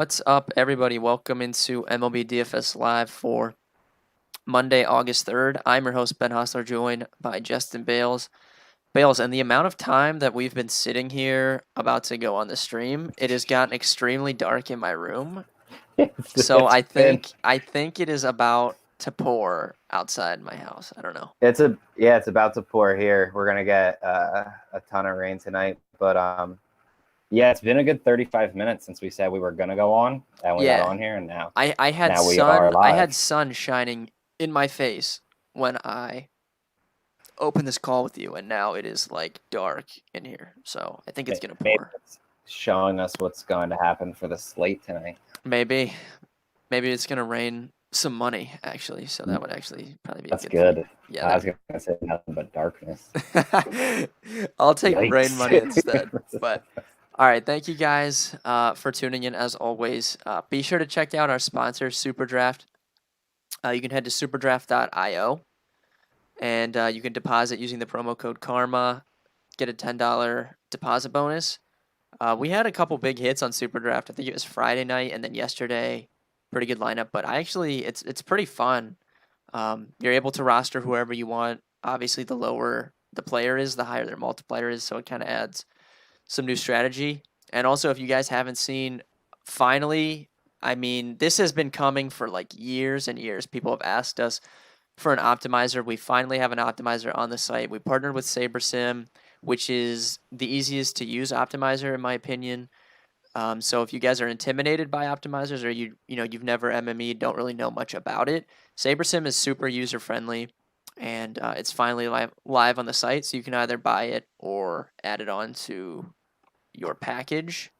What's up, everybody? Welcome into MLB DFS Live for Monday, August 3rd. I'm your host, Ben Hostler, joined by Justin Bales. Bales, and the amount of time that we've been sitting here about to go on the stream, it has gotten extremely dark in my room. So It's been I think it is about to pour outside my house. I don't know. it's about to pour here. We're gonna get a ton of rain tonight, but yeah, it's been a good 35 minutes since we said we were gonna go on, and we got Yeah, on here, and now I had now we are sun. I live. had sun shining in my face when I open this call with you, and now it is like dark in here. So I think it's gonna Maybe pour. it's showing us what's going to happen for the slate tonight. Maybe, maybe it's gonna rain some money actually. So that would actually probably be a That's good thing. good. Yeah, I was that. gonna say nothing but darkness. I'll take rain money instead. Yikes! But all right, thank you guys for tuning in as always. Be sure to check out our sponsor, SuperDraft. You can head to superdraft.io and you can deposit using the promo code Karma. Get a $10 deposit bonus. We had a couple big hits on SuperDraft. I think it was Friday night and then yesterday. Pretty good lineup, but it's pretty fun. You're able to roster whoever you want. Obviously, the lower the player is, the higher their multiplier is, so it kind of adds some new strategy. And also, if you guys haven't seen, finally, I mean, this has been coming for like years and years. People have asked us for an optimizer. We finally have an optimizer on the site. We partnered with SaberSim, which is the easiest to use optimizer in my opinion. So if you guys are intimidated by optimizers or you've never MME, don't really know much about it, SaberSim is super user friendly, and it's finally live on the site. So you can either buy it or add it on to your package.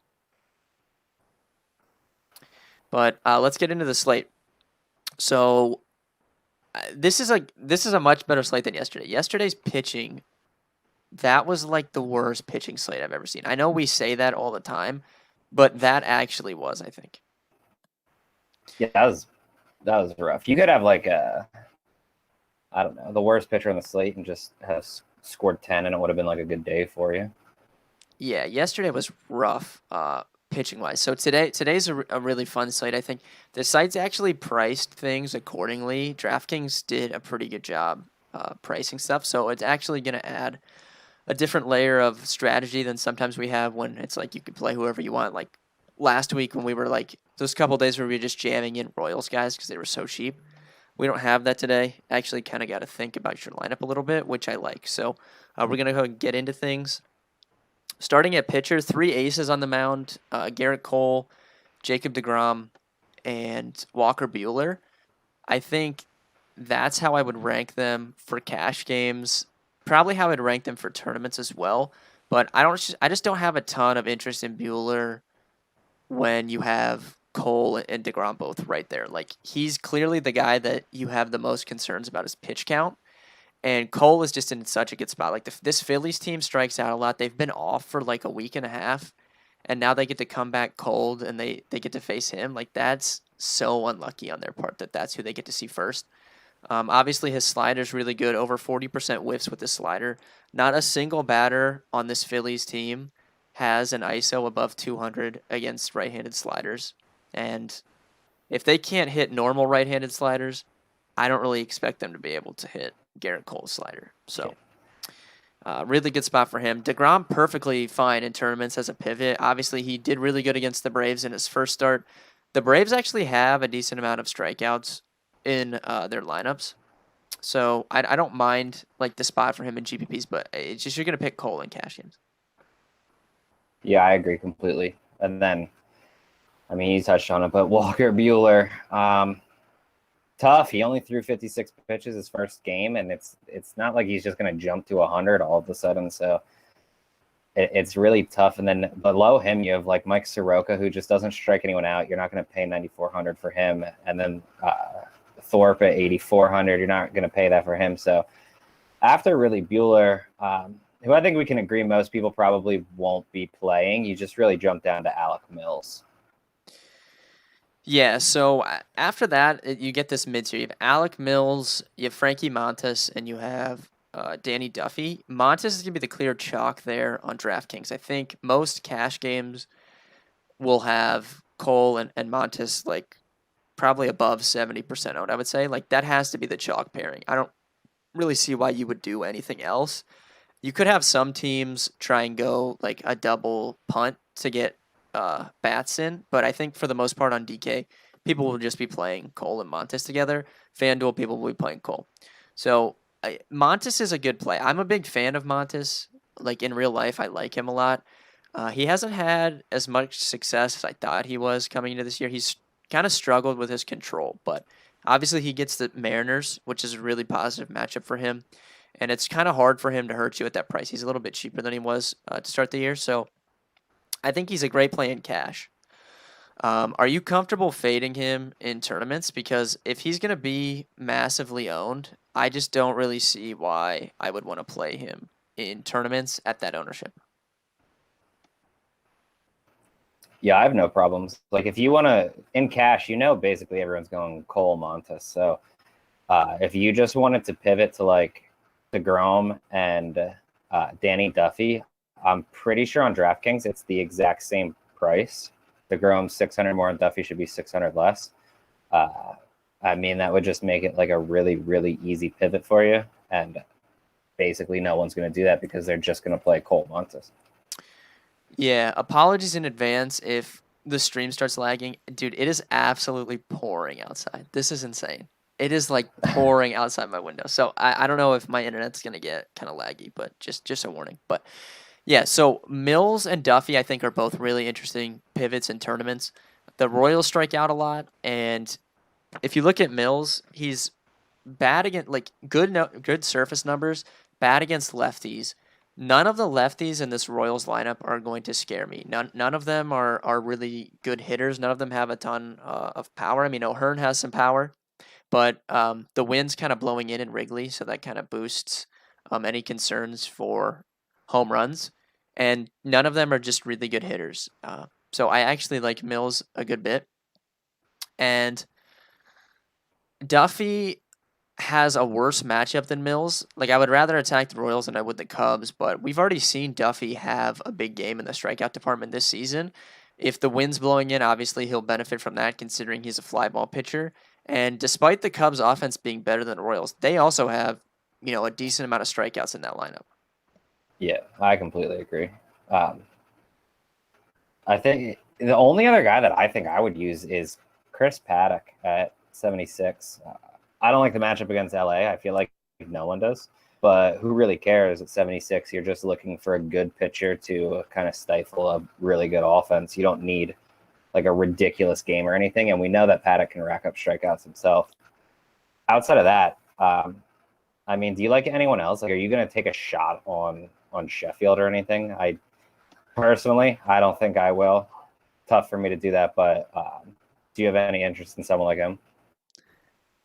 But let's get into the slate. So this is a much better slate than yesterday. Yesterday's pitching, that was like the worst pitching slate I've ever seen. I know we say that all the time, but that actually was, I think. Yeah, that was rough. You could have like I don't know, the worst pitcher on the slate and just has scored 10, and it would have been like a good day for you. Yeah, yesterday was rough, pitching wise. So today's a really fun slate. I think the site's actually priced things accordingly. DraftKings did a pretty good job pricing stuff, so it's actually going to add a different layer of strategy than sometimes we have when it's like you can play whoever you want. Like last week when we were like those couple days where we were just jamming in Royals guys because they were so cheap. We don't have that today. Actually, kind of got to think about your lineup a little bit, which I like. So we're gonna go and get into things. Starting at pitcher, three aces on the mound: Garrett Cole, Jacob DeGrom, and Walker Buehler. I think that's how I would rank them for cash games. Probably how I'd rank them for tournaments as well. But I just don't have a ton of interest in Bueller when you have Cole and DeGrom both right there. Like he's clearly the guy that you have the most concerns about his pitch count. And Cole is just in such a good spot. Like this Phillies team strikes out a lot. They've been off for like a week and a half, and now they get to come back cold, and they get to face him. Like that's so unlucky on their part that that's who they get to see first. Obviously, his slider's really good, over 40% whiffs with his slider. Not a single batter on this Phillies team has an ISO above 200 against right-handed sliders. And if they can't hit normal right-handed sliders, I don't really expect them to be able to hit Garrett Cole's slider. So, really good spot for him. DeGrom perfectly fine in tournaments as a pivot. Obviously, he did really good against the Braves in his first start. The Braves actually have a decent amount of strikeouts in their lineups. So I don't mind like the spot for him in GPPs, but it's just you're gonna pick Cole in cash games. Yeah, I agree completely. And then, I mean, you touched on it, but Walker Buehler, tough. He only threw 56 pitches his first game, and it's not like he's just going to jump to 100 all of a sudden. So it's really tough. And then below him, you have like Mike Soroka, who just doesn't strike anyone out. You're not going to pay 9,400 for him. And then Thorpe at 8,400. You're not going to pay that for him. So after really Buehler, who I think we can agree most people probably won't be playing, you just really jump down to Alec Mills. Yeah, so after that, you get this mid-tier. You have Alec Mills, you have Frankie Montas, and you have Danny Duffy. Montas is going to be the clear chalk there on DraftKings. I think most cash games will have Cole and Montes like probably above 70% owned, I would say. Like that has to be the chalk pairing. I don't really see why you would do anything else. You could have some teams try and go like a double punt to get bats in, but I think for the most part on DK, people will just be playing Cole and Montes together. FanDuel people will be playing Cole. So Montes is a good play. I'm a big fan of Montes. Like in real life, I like him a lot. He hasn't had as much success as I thought he was coming into this year. He's kind of struggled with his control, but obviously he gets the Mariners, which is a really positive matchup for him. And it's kind of hard for him to hurt you at that price. He's a little bit cheaper than he was to start the year. So I think he's a great play in cash. Are you comfortable fading him in tournaments? Because if he's going to be massively owned, I just don't really see why I would want to play him in tournaments at that ownership. Yeah, I have no problems. Like if you want to in cash, basically everyone's going Cole Montes. So if you just wanted to pivot to like DeGrom and Danny Duffy, I'm pretty sure on DraftKings it's the exact same price. DeGrom 600 more and Duffy should be 600 less. I mean, that would just make it like a really, really easy pivot for you. And basically no one's going to do that because they're just going to play Cole Montes. Yeah, apologies in advance if the stream starts lagging. Dude, it is absolutely pouring outside. This is insane. It is like pouring outside my window. So I don't know if my internet's going to get kind of laggy, but just a warning. But yeah, so Mills and Duffy I think are both really interesting pivots in tournaments. The Royals strike out a lot, and if you look at Mills, he's bad against like good surface numbers, bad against lefties. None of the lefties in this Royals lineup are going to scare me. None of them are really good hitters. None of them have a ton of power. I mean, O'Hearn has some power, but the wind's kind of blowing in Wrigley, so that kind of boosts any concerns for home runs. And none of them are just really good hitters. So I actually like Mills a good bit. And Duffy has a worse matchup than Mills. Like I would rather attack the Royals than I would the Cubs, but we've already seen Duffy have a big game in the strikeout department this season. If the wind's blowing in, obviously he'll benefit from that considering he's a fly ball pitcher. And despite the Cubs offense being better than the Royals, they also have, a decent amount of strikeouts in that lineup. Yeah, I completely agree. I think the only other guy that I think I would use is Chris Paddock at 76. I don't like the matchup against LA. I feel like no one does. But who really cares at 76? You're just looking for a good pitcher to kind of stifle a really good offense. You don't need like a ridiculous game or anything. And we know that Paddock can rack up strikeouts himself. Outside of that, I mean, do you like anyone else? Like, are you going to take a shot on Sheffield or anything? I personally, I don't think I will. Tough for me to do that. But do you have any interest in someone like him?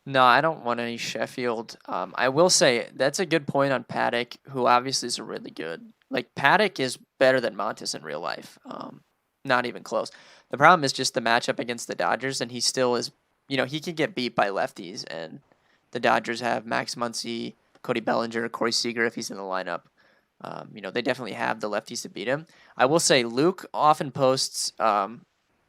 No, I don't want any Sheffield. I will say that's a good point on Paddock, who obviously is a really good. Like Paddock is better than Montes in real life. Not even close. The problem is just the matchup against the Dodgers, and he still is. He can get beat by lefties, and the Dodgers have Max Muncy, Cody Bellinger, Corey Seager if he's in the lineup. They definitely have the lefties to beat him. I will say Luke often posts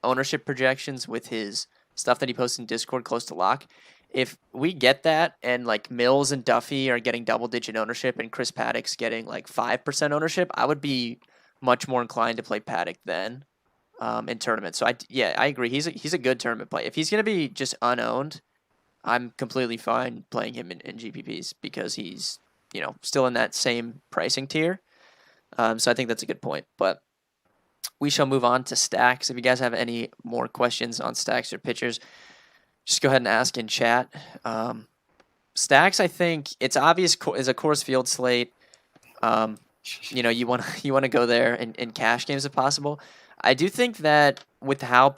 ownership projections with his stuff that he posts in Discord close to lock. If we get that and like Mills and Duffy are getting double-digit ownership and Chris Paddock's getting like 5% ownership, I would be much more inclined to play Paddock then in tournaments. So I agree. He's a good tournament play. If he's gonna be just unowned, I'm completely fine playing him in GPPs because he's still in that same pricing tier. So I think that's a good point. But we shall move on to stacks. If you guys have any more questions on stacks or pitchers, just go ahead and ask in chat. Stacks, I think it's obvious is a Coors Field slate. You want to go there in cash games if possible. I do think that with how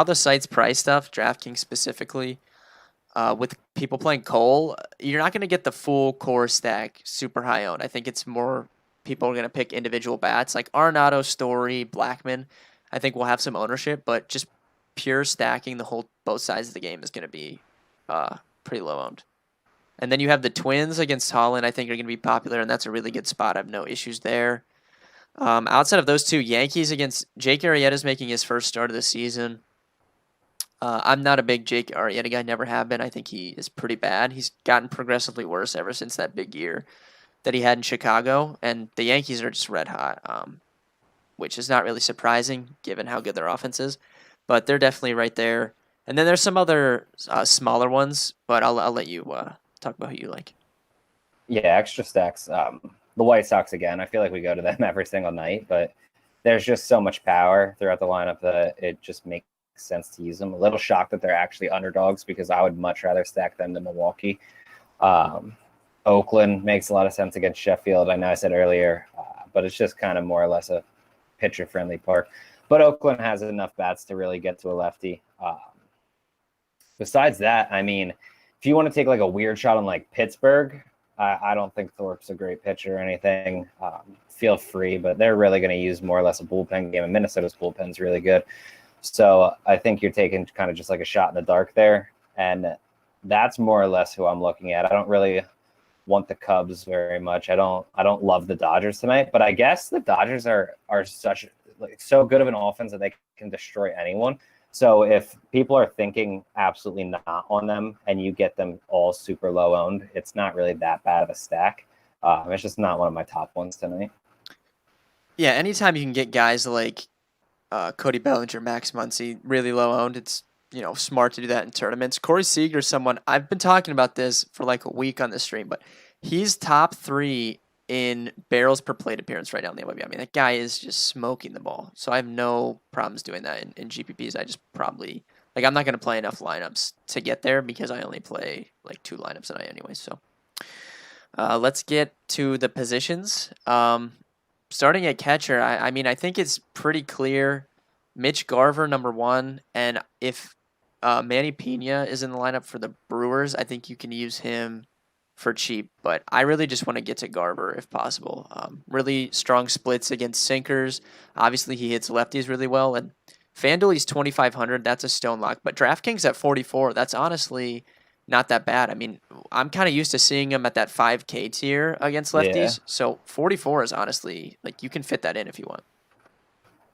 the sites price stuff, DraftKings specifically, with people playing Cole, you're not going to get the full core stack super high owned. I think it's more people are going to pick individual bats like Arenado, Story, Blackman. I think we'll have some ownership, but just pure stacking both sides of the game is going to be pretty low owned. And then you have the Twins against Holland. I think are going to be popular, and that's a really good spot. I have no issues there. Outside of those two, Yankees against Jake Arrieta's making his first start of the season. I'm not a big Jake Arrieta guy, never have been. I think he is pretty bad. He's gotten progressively worse ever since that big year that he had in Chicago, and the Yankees are just red hot, which is not really surprising given how good their offense is. But they're definitely right there. And then there's some other smaller ones, but I'll let you talk about who you like. Yeah, extra stacks. The White Sox again. I feel like we go to them every single night, but there's just so much power throughout the lineup that it just makes sense to use them. A little shocked that they're actually underdogs because I would much rather stack them than Milwaukee. Oakland makes a lot of sense against Sheffield. I know I said earlier, but it's just kind of more or less a pitcher-friendly park. But Oakland has enough bats to really get to a lefty. Besides that, I mean, if you want to take like a weird shot on like Pittsburgh, I don't think Thorpe's a great pitcher or anything. Feel free, but they're really going to use more or less a bullpen game, and Minnesota's bullpen is really good. So I think you're taking kind of just like a shot in the dark there, and that's more or less who I'm looking at. I don't really want the Cubs very much. I don't love the Dodgers tonight, but I guess the Dodgers are such like so good of an offense that they can destroy anyone. So if people are thinking absolutely not on them and you get them all super low owned, it's not really that bad of a stack. It's just not one of my top ones tonight. Yeah, anytime you can get guys like Cody Bellinger, Max Muncy, really low owned, it's smart to do that in tournaments. Corey Seager, someone I've been talking about this for like a week on the stream, but he's top 3 in barrels per plate appearance right now in the MLB. I mean, that guy is just smoking the ball. So I have no problems doing that in GPPs. I just probably I'm not going to play enough lineups to get there because I only play like 2 lineups a night anyway. So let's get to the positions. Starting at catcher, I mean, I think it's pretty clear. Mitch Garver, number 1, and if Manny Pena is in the lineup for the Brewers, I think you can use him for cheap, but I really just want to get to Garver if possible. Really strong splits against sinkers. Obviously, he hits lefties really well, and FanDuel he's 2,500. That's a stone lock, but DraftKings at 44. That's honestly not that bad. I mean, I'm kind of used to seeing him at that 5K tier against lefties, Yeah. so 44 is honestly like you can fit that in if you want.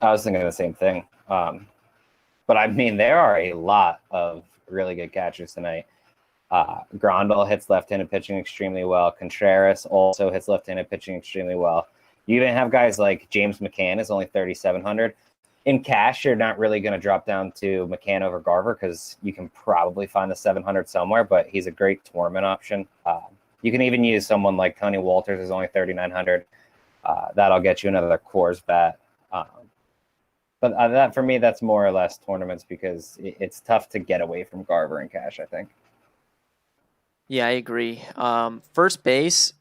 I was thinking the same thing. But I mean, there are a lot of really good catchers tonight. Grandal hits left-handed pitching extremely well. Contreras also hits left-handed pitching extremely well. You even have guys like James McCann is only 3,700. In cash, you're not really going to drop down to McCann over Garver because you can probably find the 700 somewhere, but he's a great tournament option. You can even use someone like Tony Walters is only 3,900. That'll get you another Coors bat. But that for me, that's more or less tournaments because it's tough to get away from Garver in cash, I think. Yeah, I agree. First base,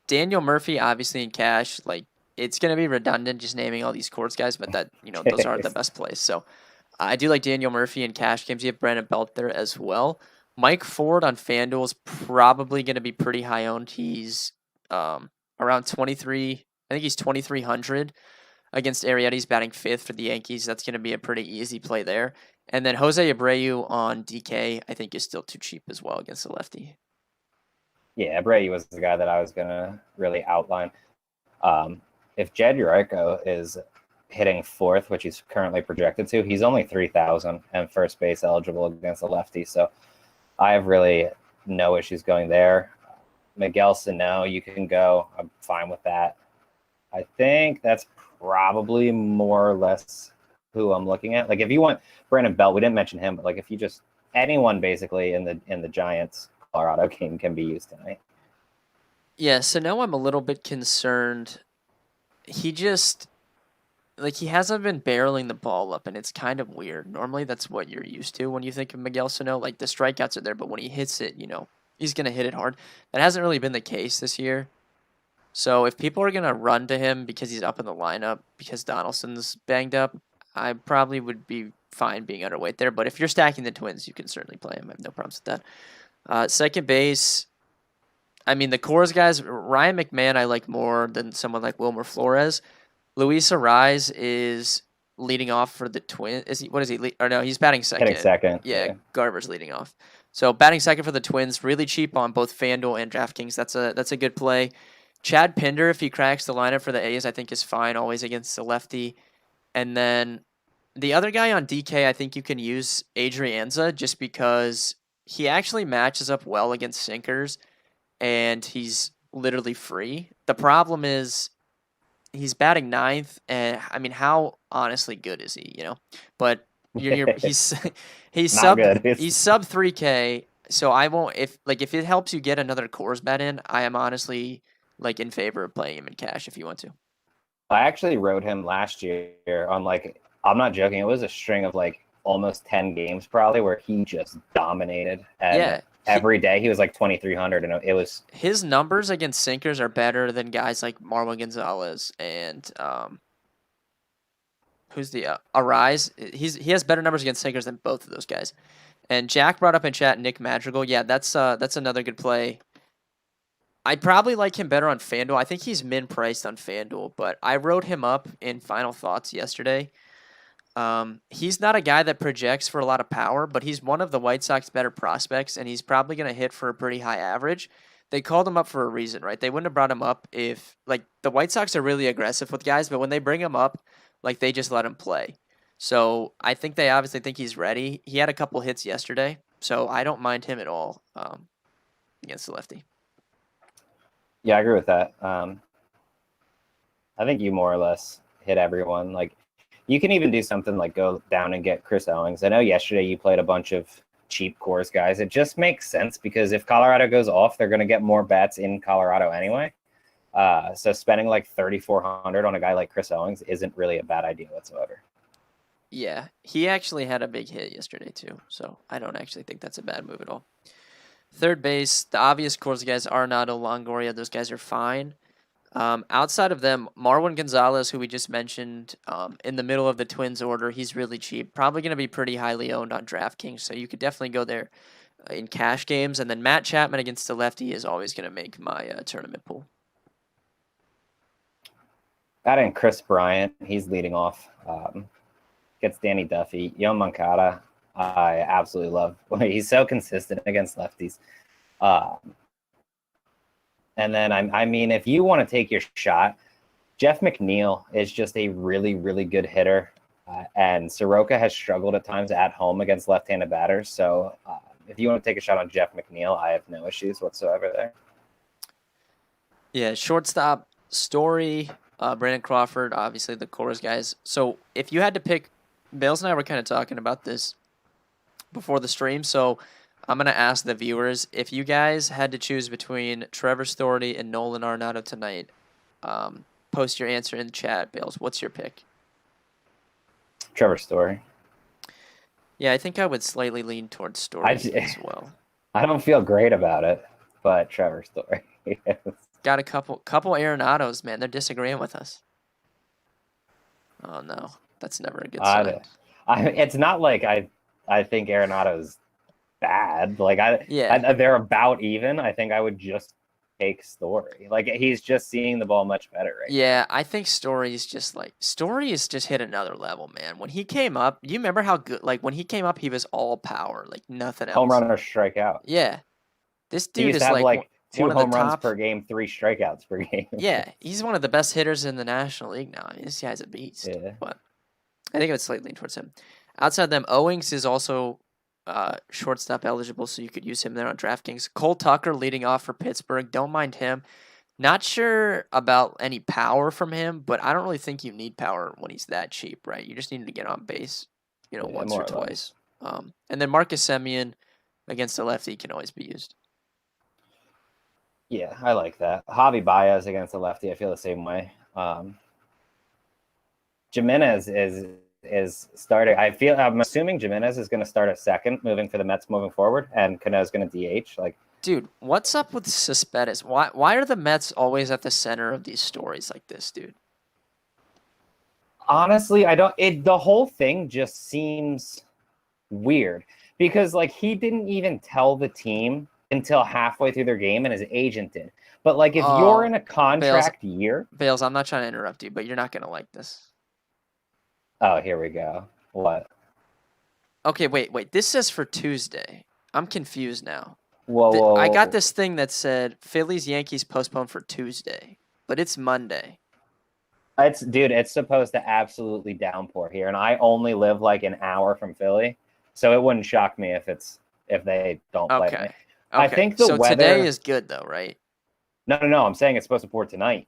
Daniel Murphy, obviously in cash. Like it's gonna be redundant just naming all these Courts guys, but that those aren't the best plays. So I do like Daniel Murphy in cash games. You have Brandon Belt there as well. Mike Ford on FanDuel is probably gonna be pretty high owned. He's around 23. I think he's 2,300 against Arrieta. He's batting 5th for the Yankees. That's gonna be a pretty easy play there. And then Jose Abreu on DK, I think is still too cheap as well against the lefty. Yeah, Brady was the guy that I was going to really outline. If Jed Urico is hitting 4th, which he's currently projected to, he's only 3,000 and first base eligible against the lefty. So I have really no issues going there. Miguel Sano, you can go. I'm fine with that. I think that's probably more or less who I'm looking at. Like if you want Brandon Belt, we didn't mention him, but like if you just anyone basically in the Giants Colorado game can be used tonight. Yeah, so now I'm a little bit concerned. He just he hasn't been barreling the ball up, and it's kind of weird. Normally, that's what you're used to when you think of Miguel Sano. Like the strikeouts are there, but when he hits it, he's gonna hit it hard. That hasn't really been the case this year. So if people are gonna run to him because he's up in the lineup because Donaldson's banged up, I probably would be fine being underweight there. But if you're stacking the Twins, you can certainly play him. I have no problems with that. Second base, I mean, the Coors guys, Ryan McMahon I like more than someone like Wilmer Flores. Luis Arise is leading off for the Twins. What is he? Or no, he's batting second. Hitting second. Yeah, Garver's leading off. So batting second for the Twins, really cheap on both FanDuel and DraftKings. That's a good play. Chad Pinder, if he cracks the lineup for the A's, I think is fine always against the lefty. And then The other guy on DK, I think you can use Adrianza just because he actually matches up well against sinkers and he's literally free. The problem is he's batting ninth, and I mean, how honestly good is he? But he's he's Not sub good. he's sub 3K. So I won't if it helps you get another cores bet in. I am honestly like in favor of playing him in cash if you want to. I actually rode him last year on like, I'm not joking. It was a string of like almost 10 games probably where he just dominated. And Yeah, every day he was like 2,300. And it was, his numbers against sinkers are better than guys like Marwin Gonzalez and who's the Arise. He has better numbers against sinkers than both of those guys. And Jack brought up in chat Nick Madrigal. Yeah, that's another good play. I'd probably like him better on FanDuel. I think he's min priced on FanDuel, but I wrote him up in Final Thoughts yesterday. He's not a guy that projects for a lot of power, but he's one of the White Sox better prospects, and he's probably going to hit for a pretty high average. They called him up for a reason, right? They wouldn't have brought him up if, like, the White Sox are really aggressive with guys, but when they bring him up, like, they just let him play. So I think they obviously think he's ready. He had a couple hits yesterday, so I don't mind him at all against the lefty. yeah, I agree with that. I think you more or less hit everyone. Like, you can even do something like go down and get Chris Owings. I know yesterday you played a bunch of cheap cores guys. It just makes sense because if Colorado goes off, they're going to get more bats in Colorado anyway. So spending like 3,400 on a guy like Chris Owings isn't really a bad idea whatsoever. Yeah, he actually had a big hit yesterday too, so I don't actually think that's a bad move at all. Third base, the obvious cores guys, Arenado, Longoria, those guys are fine. Outside of them, Marwin Gonzalez, who we just mentioned, in the middle of the Twins order, he's really cheap. Probably going to be pretty highly owned on DraftKings, so you could definitely go there in cash games. And then Matt Chapman against the lefty is always going to make my tournament pool. That and Chris Bryant, he's leading off. Gets Danny Duffy. Yoan Moncada, I absolutely love. He's so consistent against lefties. And then, I mean, if you want to take your shot, Jeff McNeil is just a really, really good hitter. And Soroka has struggled at times at home against left-handed batters. So if you want to take a shot on Jeff McNeil, I have no issues whatsoever there. Yeah, shortstop, Story, Brandon Crawford, obviously the Coors guys. So if you had to pick, Bales and I were kind of talking about this before the stream, so I'm going to ask the viewers, if you guys had to choose between Trevor Story and Nolan Arenado tonight, post your answer in the chat, Bales. What's your pick? Trevor Story. Yeah, I think I would slightly lean towards Story as well. I don't feel great about it, but Trevor Story. Got a couple Arenados, man. They're disagreeing with us. Oh, no. That's never a good sign. It's not like I think Arenado's bad. Like they're about even. I think I would just take Story. Like he's just seeing the ball much better right now. I think Story is just hit another level, man. When he came up, you remember how good, like when he came up, he was all power, like nothing else. Home run or strikeout. Yeah. This dude is like 2 home runs per game, 3 strikeouts per game. Yeah, he's one of the best hitters in the National League now. I mean, this guy's a beast. Yeah. But I think I would slightly lean towards him. Outside them, Owings is also shortstop eligible, so you could use him there on DraftKings. Cole Tucker leading off for Pittsburgh. Don't mind him. Not sure about any power from him, but I don't really think you need power when he's that cheap, right? You just need to get on base, once or twice. And then Marcus Semien against the lefty can always be used. Yeah, I like that. Javi Baez against the lefty, I feel the same way. Jimenez is starting. I'm assuming Jimenez is going to start at second, moving for the Mets moving forward, and Cano is going to DH. Like, dude, what's up with Cespedes? Why are the Mets always at the center of these stories like this, dude? Honestly, the whole thing just seems weird because like he didn't even tell the team until halfway through their game, and his agent did. But like, if you're in a contract year, Bales, I'm not trying to interrupt you, but you're not going to like this. Oh, here we go. What? Okay, wait. This says for Tuesday. I'm confused now. Whoa. I got this thing that said Phillies Yankees postponed for Tuesday, but it's Monday. It's supposed to absolutely downpour here, and I only live like an hour from Philly, so it wouldn't shock me if they don't play tonight. Okay. I Okay. think the So today weather. is good though, right? No, no, no. I'm saying it's supposed to pour tonight.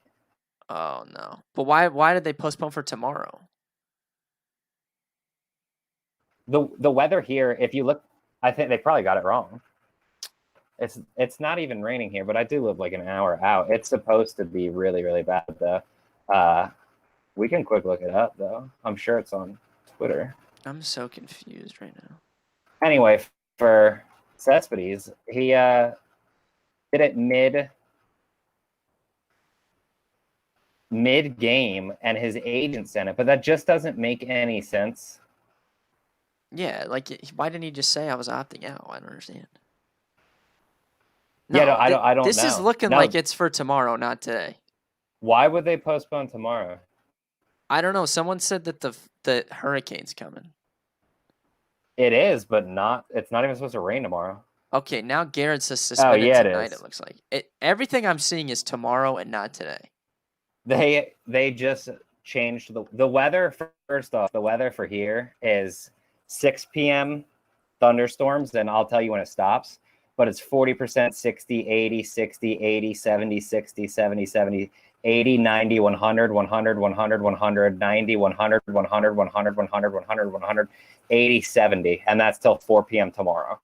Oh no. But why did they postpone for tomorrow? The weather here, if you look, I think they probably got it wrong. It's not even raining here, but I do live like an hour out. It's supposed to be really, really bad though. Uh, we can quick look it up though. I'm sure it's on Twitter. I'm so confused right now. Anyway, for Cespedes, he did it mid game, and his agent sent it, but that just doesn't make any sense. Yeah, like why didn't he just say I was opting out? I don't understand. Yeah, no, No, I don't this is know. looking No, like it's for tomorrow, not today. why would they postpone tomorrow? I don't know. Someone said that the hurricane's coming. It is, but not. It's not even supposed to rain tomorrow. Okay, now Garrett says Oh suspended yeah, it tonight. It is. looks like everything I'm seeing is tomorrow and not today. They just changed the weather. First off, the weather for here is 6 p.m. thunderstorms, and I'll tell you when it stops. But it's 40%, 60, 80, 60, 80, 70, 60, 70, 70, 80, 90, 100, 100, 100, 100, 90, 100, 100, 100, 100, 100, 100, 80, 70. And that's till 4 p.m. tomorrow.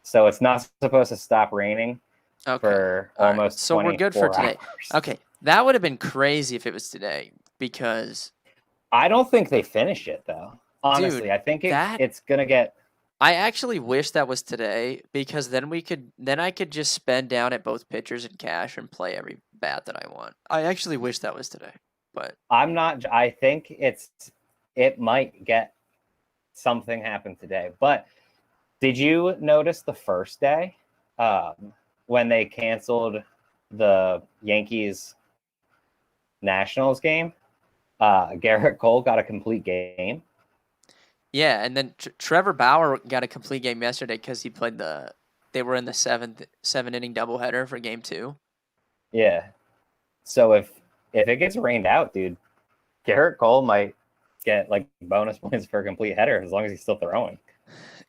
So it's not supposed to stop raining Okay. for All right. almost So we're good for 24 today. hours. Okay. That would have been crazy if it was today because I don't think they finish it, though. Honestly, dude, I think that it's going to get. I actually wish that was today because then I could just spend down at both pitchers in cash and play every bat that I want. I actually wish that was today. But I'm not. I think it might get something happen today. But did you notice the first day when they canceled the Yankees Nationals game? Garrett Cole got a complete game. yeah, and then Trevor Bauer got a complete game yesterday because he played they were in the seven inning doubleheader for game 2. Yeah. So if it gets rained out, dude, Garrett Cole might get like bonus points for a complete header as long as he's still throwing.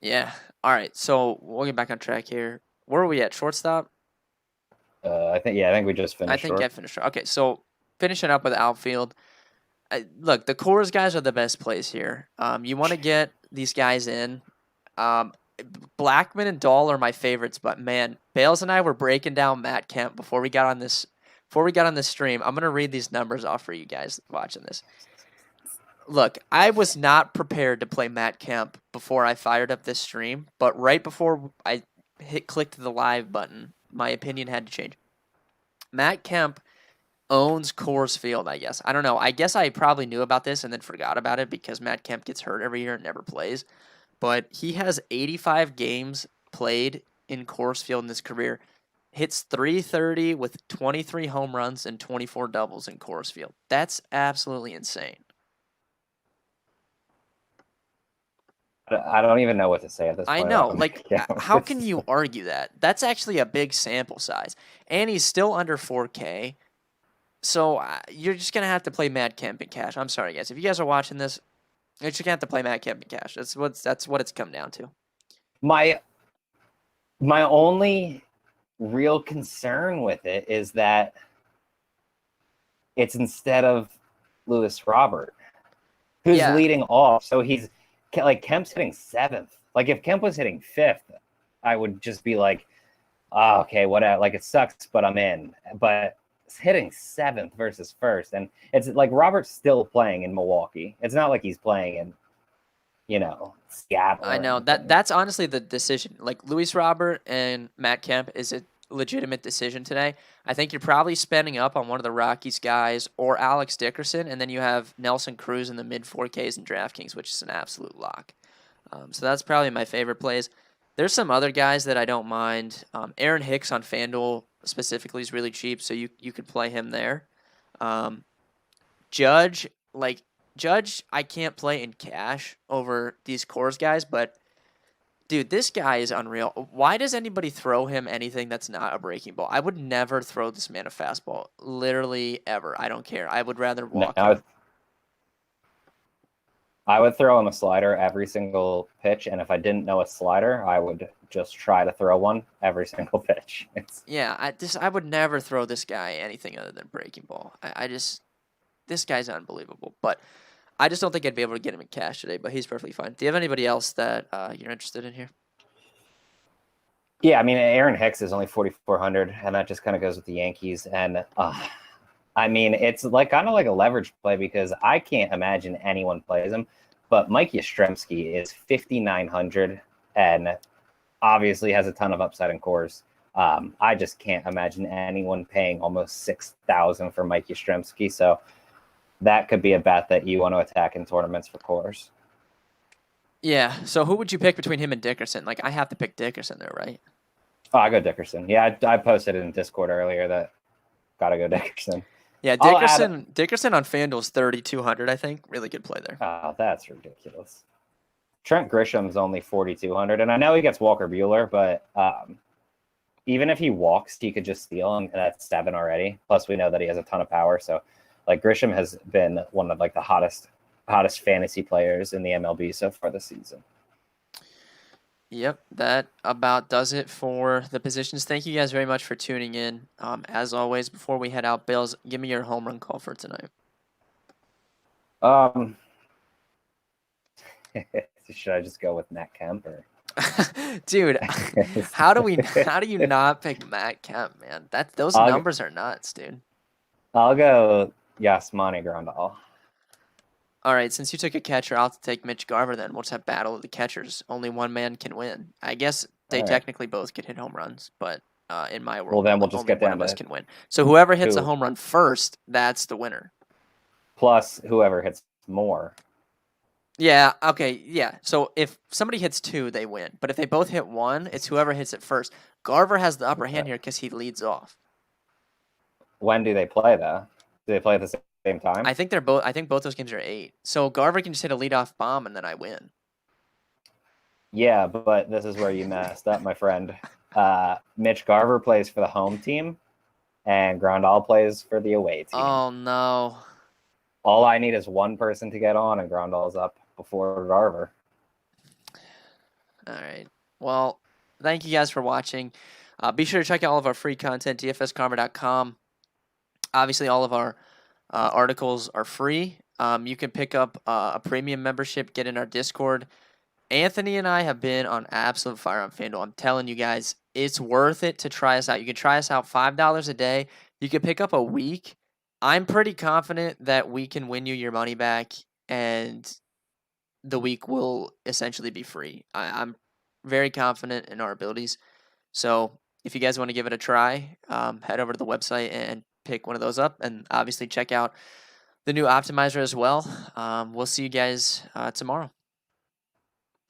Yeah. All right. So we'll get back on track here. Where are we at? Shortstop? I think we just I finished think I short. finished. Okay. So finishing up with outfield. Look, the Coors guys are the best plays here. You want to get these guys in. Blackman and Dahl are my favorites, but man, Bales and I were breaking down Matt Kemp before we got on this. Before we got on this stream, I'm gonna read these numbers off for you guys watching this. Look, I was not prepared to play Matt Kemp before I fired up this stream, but right before I clicked the live button, my opinion had to change. Matt Kemp owns Coors Field, I guess. I don't know. I guess I probably knew about this and then forgot about it because Matt Kemp gets hurt every year and never plays. But he has 85 games played in Coors Field in his career. Hits 330 with 23 home runs and 24 doubles in Coors Field. That's absolutely insane. I don't even know what to say at this point. I know. Like, how can you argue that? That's actually a big sample size. And he's still under 4K. So you're just going to have to play Matt Kemp in cash. I'm sorry, guys. If you guys are watching this, you're just going to have to play Matt Kemp in cash. That's what it's come down to. My only real concern with it is that it's instead of Lewis Robert, who's leading off. So he's like Kemp's hitting 7th. Like if Kemp was hitting 5th, I would just be like, oh, okay, whatever. Like it sucks, but I'm in. But it's hitting 7th versus 1st, and it's like Robert's still playing in Milwaukee. It's not like he's playing in, Seattle. I know that's honestly the decision. Like Luis Robert and Matt Kemp is a legitimate decision today. I think you're probably spending up on one of the Rockies guys or Alex Dickerson, and then you have Nelson Cruz in the mid 4Ks and DraftKings, which is an absolute lock. So that's probably my favorite plays. There's some other guys that I don't mind. Aaron Hicks on FanDuel specifically is really cheap, so you could play him there. Judge, I can't play in cash over these Coors guys, but dude, this guy is unreal. Why does anybody throw him anything that's not a breaking ball? I would never throw this man a fastball, literally ever. I don't care. I would rather walk him. I would throw him a slider every single pitch, and if I didn't know a slider, I would just try to throw one every single pitch. Yeah, I would never throw this guy anything other than breaking ball. This guy's unbelievable. But I just don't think I'd be able to get him in cash today. But he's perfectly fine. Do you have anybody else that you're interested in here? Yeah, I mean, Aaron Hicks is only 4,400, and that just kind of goes with the Yankees. And I mean, it's like kind of like a leverage play because I can't imagine anyone plays him. But Mike Yastrzemski is 5,900 and obviously has a ton of upside in cores. I just can't imagine anyone paying almost 6,000 for Mike Yastrzemski. So that could be a bet that you want to attack in tournaments for cores. Yeah. So who would you pick between him and Dickerson? Like I have to pick Dickerson there, right? Oh, I go Dickerson. Yeah, I posted in Discord earlier that gotta go Dickerson. Yeah, Dickerson on FanDuel's 3,200, I think. Really good play there. Oh, that's ridiculous. Trent Grisham's only 4,200, and I know he gets Walker Buehler, but even if he walks, he could just steal, and that's 7 already. Plus, we know that he has a ton of power. So, like Grisham has been one of like the hottest fantasy players in the MLB so far this season. Yep, that about does it for the positions. Thank you guys very much for tuning in. As always, before we head out, Bales, give me your home run call for tonight. Should I just go with Matt Kemp or? Dude, how do you not pick Matt Kemp, man? Those numbers are nuts, dude. I'll go Yasmani Grandal. All right, since you took a catcher, I'll take Mitch Garver then. We'll just have battle of the catchers. Only one man can win. I guess they technically both could hit home runs, but in my world, well, then we'll just get one of us can win. So whoever hits a home run first, that's the winner. Plus whoever hits more. Yeah, okay, yeah. So if somebody hits 2, they win. But if they both hit 1, it's whoever hits it first. Garver has the upper hand here because he leads off. When do they play, though? Do they play at the same time? I think both those games are 8. So Garver can just hit a leadoff bomb and then I win. Yeah, but this is where you messed up, my friend. Mitch Garver plays for the home team, and Grandal plays for the away team. Oh, no. All I need is one person to get on, and Grandal's up before Garver. All right. Well, thank you guys for watching. Be sure to check out all of our free content, dfskarma.com. Obviously, all of our articles are free. You can pick up a premium membership, get in our Discord. Anthony and I have been on absolute fire on FanDuel. I'm telling you guys, it's worth it to try us out. You can try us out $5 a day. You can pick up a week. I'm pretty confident that we can win you your money back, and the week will essentially be free. I'm very confident in our abilities. So if you guys want to give it a try, head over to the website and pick one of those up, and obviously check out the new optimizer as well. We'll see you guys tomorrow.